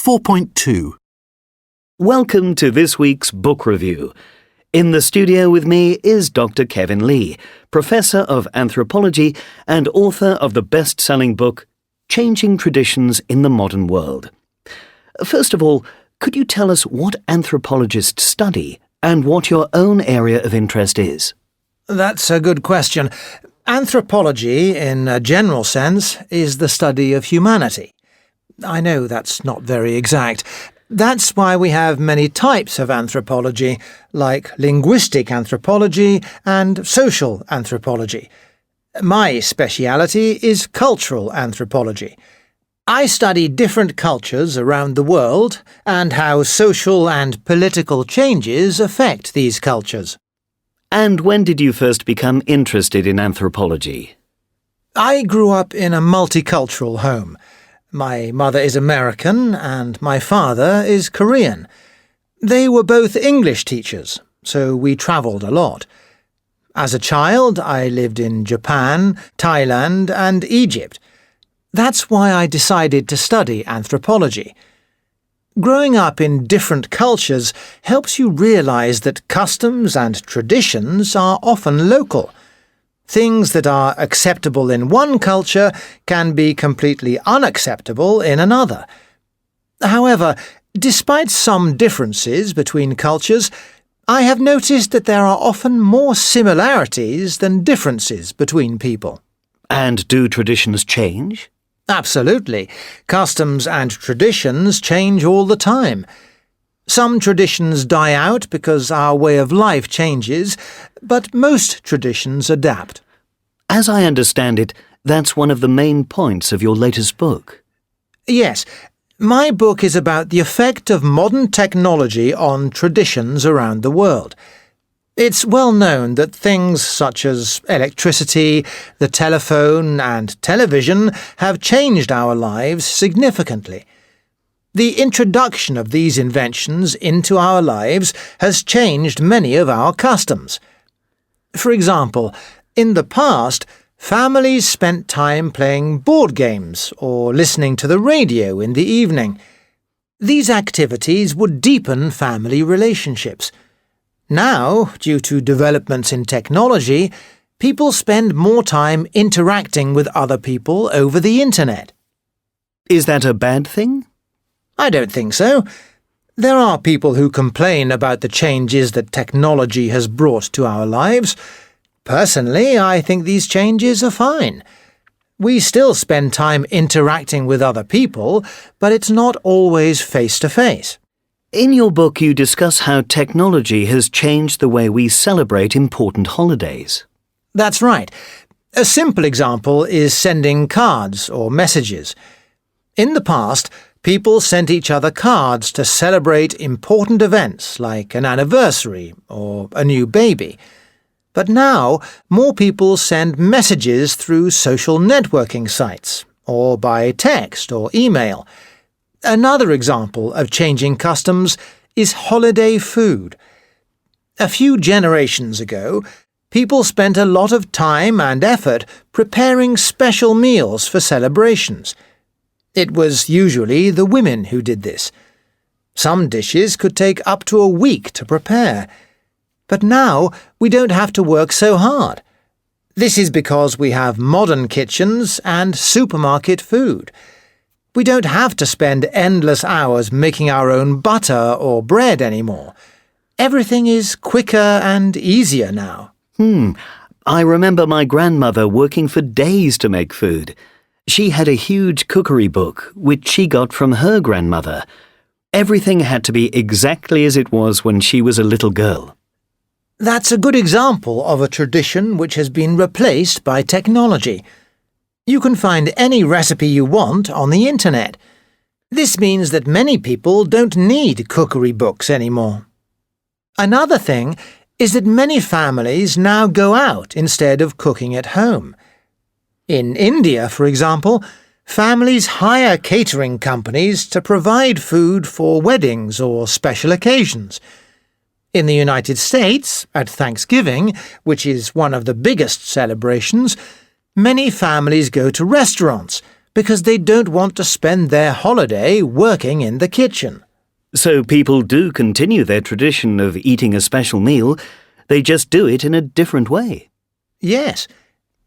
4.2. Welcome to this week's book review. In the studio with me is Dr. Kevin Lee, Professor of Anthropology and author of the best-selling book, Changing Traditions in the Modern World. First of all, could you tell us what anthropologists study and what your own area of interest is? That's a good question. Anthropology, in a general sense, is the study of humanity. I know that's not very exact. That's why we have many types of anthropology, like linguistic anthropology and social anthropology. My speciality is cultural anthropology. I study different cultures around the world and how social and political changes affect these cultures. And when did you first become interested in anthropology? I grew up in a multicultural home. My mother is American and my father is Korean. They were both English teachers, so we travelled a lot. As a child, I lived in Japan, Thailand and Egypt. That's why I decided to study anthropology. Growing up in different cultures helps you realize that customs and traditions are often local. Things that are acceptable in one culture can be completely unacceptable in another. However, despite some differences between cultures, I have noticed that there are often more similarities than differences between people. And do traditions change? Absolutely. Customs and traditions change all the time. Some traditions die out because our way of life changes, but most traditions adapt. As I understand it, that's one of the main points of your latest book. Yes, my book is about the effect of modern technology on traditions around the world. It's well known that things such as electricity, the telephone and television have changed our lives significantly. The introduction of these inventions into our lives has changed many of our customs. For example, in the past, families spent time playing board games or listening to the radio in the evening. These activities would deepen family relationships. Now, due to developments in technology, people spend more time interacting with other people over the internet. Is that a bad thing? I don't think so. There are people who complain about the changes that technology has brought to our lives. Personally, I think these changes are fine. We still spend time interacting with other people, but it's not always face-to-face. In your book, you discuss how technology has changed the way we celebrate important holidays. That's right. A simple example is sending cards or messages. In the past, people sent each other cards to celebrate important events like an anniversary or a new baby. But now, more people send messages through social networking sites or by text or email. Another example of changing customs is holiday food. A few generations ago, people spent a lot of time and effort preparing special meals for celebrations. It was usually the women who did this. Some dishes could take up to a week to prepare. But now we don't have to work so hard. This is because we have modern kitchens and supermarket food. We don't have to spend endless hours making our own butter or bread anymore. Everything is quicker and easier now. I remember my grandmother working for days to make food. She had a huge cookery book, which she got from her grandmother. Everything had to be exactly as it was when she was a little girl. That's a good example of a tradition which has been replaced by technology. You can find any recipe you want on the internet. This means that many people don't need cookery books anymore. Another thing is that many families now go out instead of cooking at home. In India, for example, families hire catering companies to provide food for weddings or special occasions. In the United States, at Thanksgiving, which is one of the biggest celebrations, many families go to restaurants, because they don't want to spend their holiday working in the kitchen. So people do continue their tradition of eating a special meal, they just do it in a different way. Yes,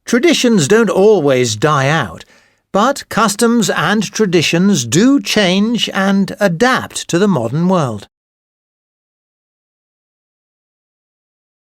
traditions don't always die out, but customs and traditions do change and adapt to the modern world.